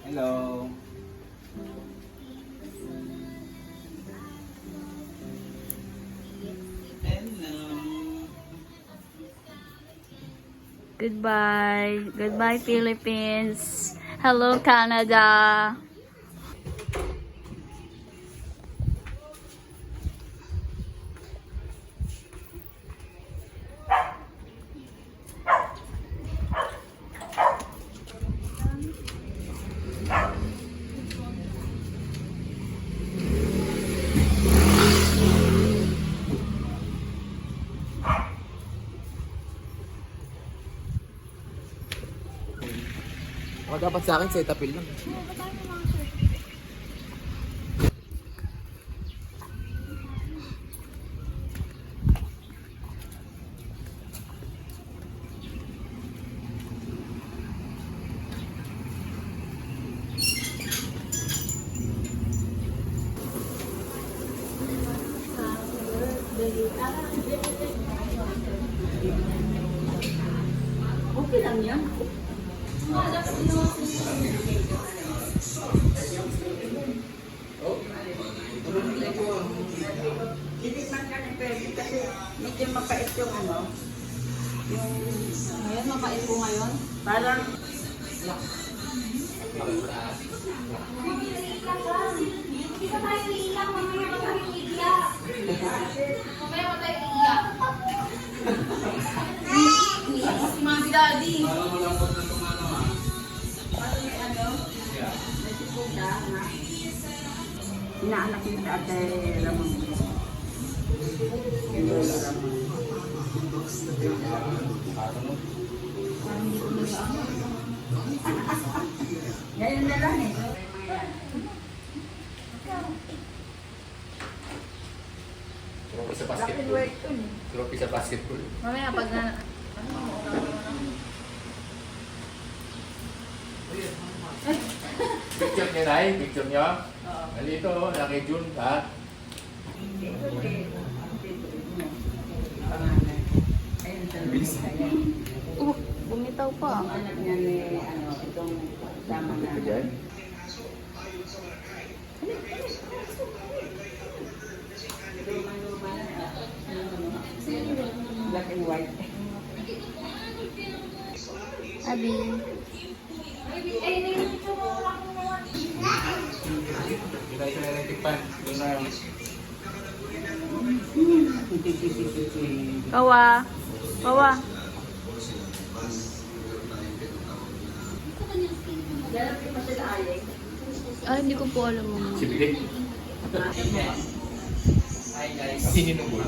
Hello. Goodbye. Goodbye, Philippines. Hello, Canada. Baka dapat sa akin, sa itapil lang. Okay lang yan. Titikman ka ng pwede kasi medyo mapait yung ano. Yung Ngayon, mapait po ngayon. parang Hindi ka tayo iiyak, mamaya ka tayo iiyak. Mamaya ka tayo iiyak. Si Mami Daddy. nasipuda na inaanak ni Ate Ramon. Yung Lola Ramon. Ngayon na lang eh. Trophy sa Laki basketball. work to eh. Trophy sa basketball. Mamaya, pag na... Picture niya, Nay. Picture niyo. Nandito, laki June ka. Ayun sa Ayan. Bumitaw pa. Ang anak niya ni ano, itong sama na. Ito dyan. Black and white. Abi. Ay, nilito mo ako mo. Hindi tayo sa electric fan. Doon na yung... Kawa. Kawa. Ganap ko pa sila ayeng. Ay, hindi ko po alam mo. Si Billy. Sino mo?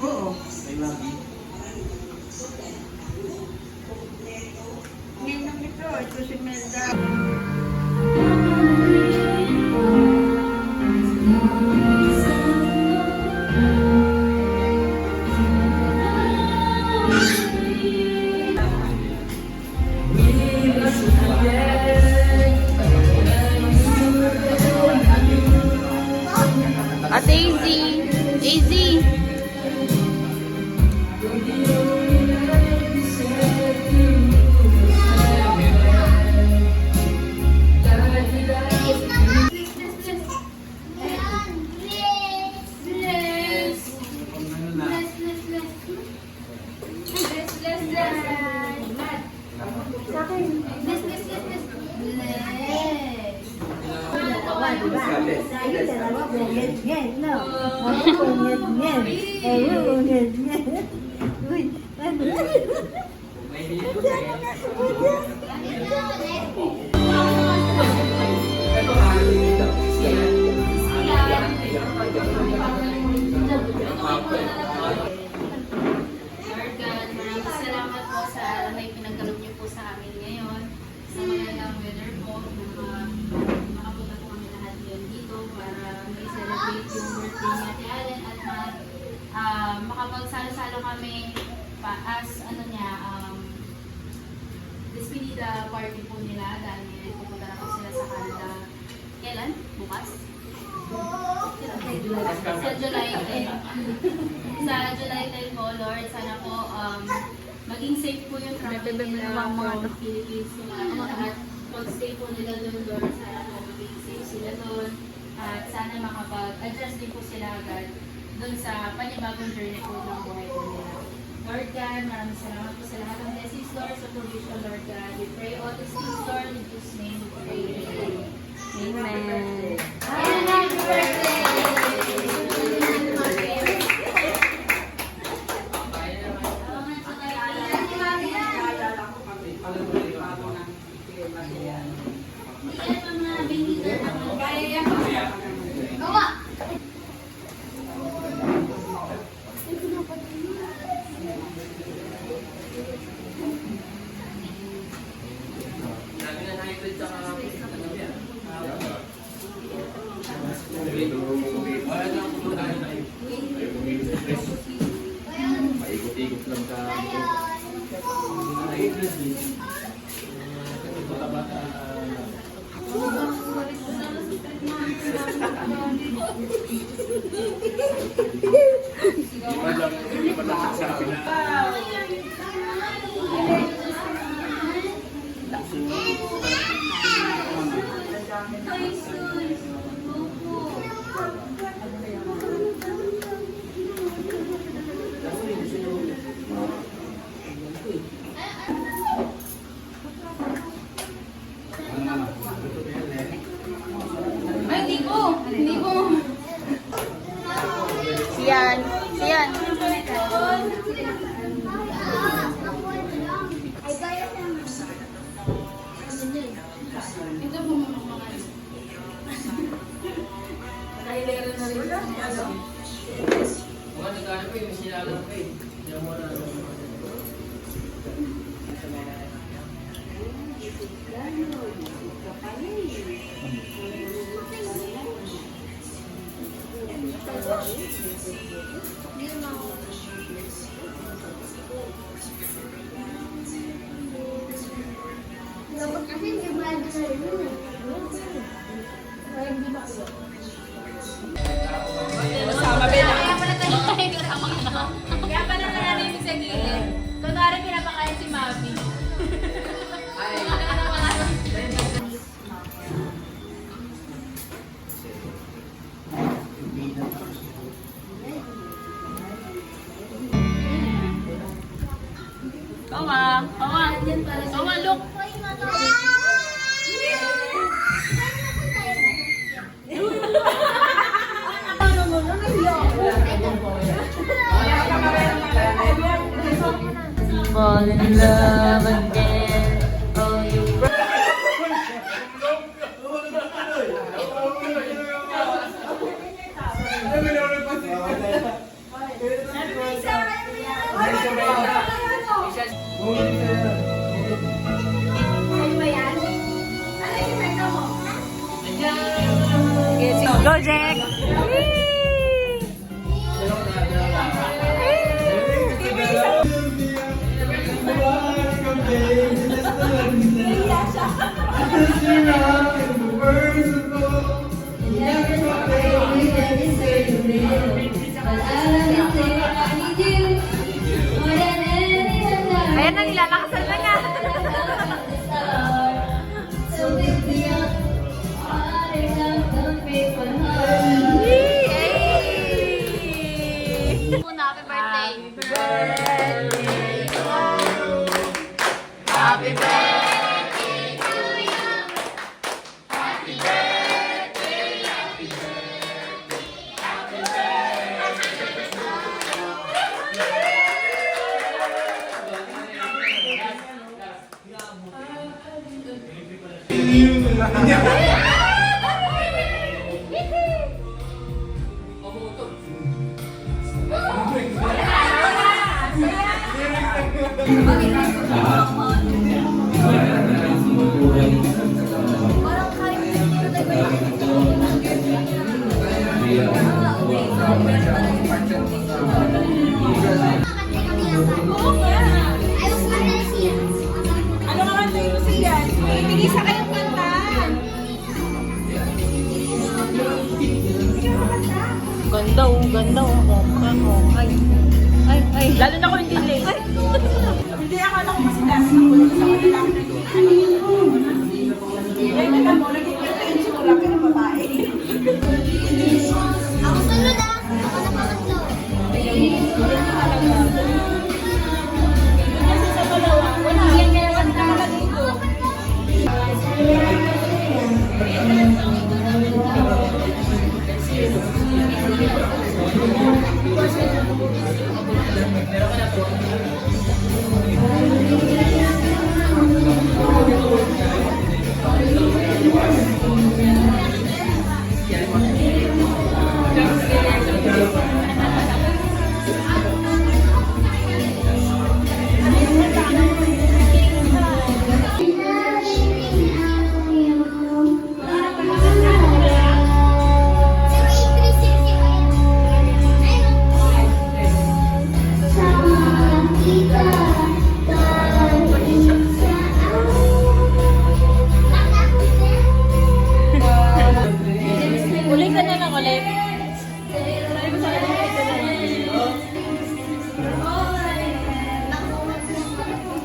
Oo. May mami. Ngayon ito, ito si Melda. Ate Izzy. Izzy. Lord God, maraming salamat po sa may pinagkaloob niyo po sa amin ngayon. Sa magandang weather po, makapunta po kami lahat yun dito para may celebrate yung birthday ni Ate Allen at makapagsalo-salo kami as ano niya, despedida party po nila dahil pupunta na po sila sa Canada. Kailan? Bukas? Sa July 10. Sa July 10 po, Lord, sana po maging safe po yung travel nila from Philippines sa lahat. Pag-stay po nila doon, sana po maging safe sila doon. At sana makapag-adjust din po sila agad doon sa panibagong journey po ng buhay po nila. Lord God, maraming salamat po sa lahat ng blessings, Lord, sa provision, Lord God. We pray all these things, Lord, in Jesus' name we pray. Amen. And happy birthday! Naalala ko kami. Bago ng yan. Yan, mga bendito. Kaya yan. Gawa! Paikot-ikot lang ka. Ay, hindi ko. Hindi ko. Siyan. Siyan. Ito po mga Dapat kasi hindi ba yung sarili mo? Kaya pa naman namin yung sa gilid. Kunwari pinapakain si Mami. Kawa. Kawa. Kawa, look. Fall in love again. Oh, you Go, Jack! Ayan na, nilalakasan na nga. Happy birthday! Happy birthday to you! Happy birthday! Happy birthday! Happy Ano nga ang gusto yan? Ibigay sa kayong kanta. Ganda oh, ganda oh. Ay, ay, ay. Lalo na ko hindi late. dami ng puno sa kanila. Ay, teka mo, nagkikita yung sigura ka ng babae. Ako sunod ah. Ako na pangatlo. Kasi sa palawa, wala. Yan kaya wala na dito. Uli ka na lang ulit.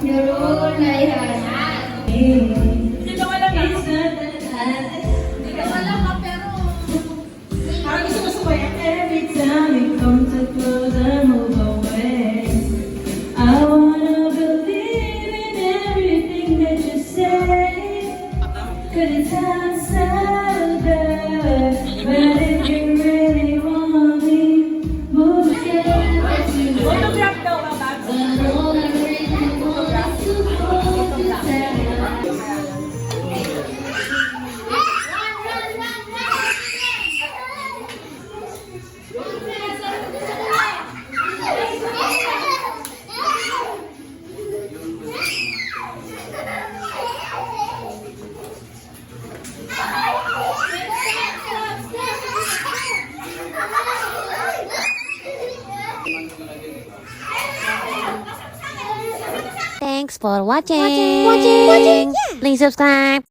You're all I have. Dito ka lang ah. Hindi ko alam ka, pero Parang gusto ko sumayan. Every time you come too close, I move away. I wanna believe in everything that you say. 'Cause it sounds so good. But if you really want me, move again. Photograph daw ka ba? But all I really want is to hold you tight. Thanks for watching. Please subscribe.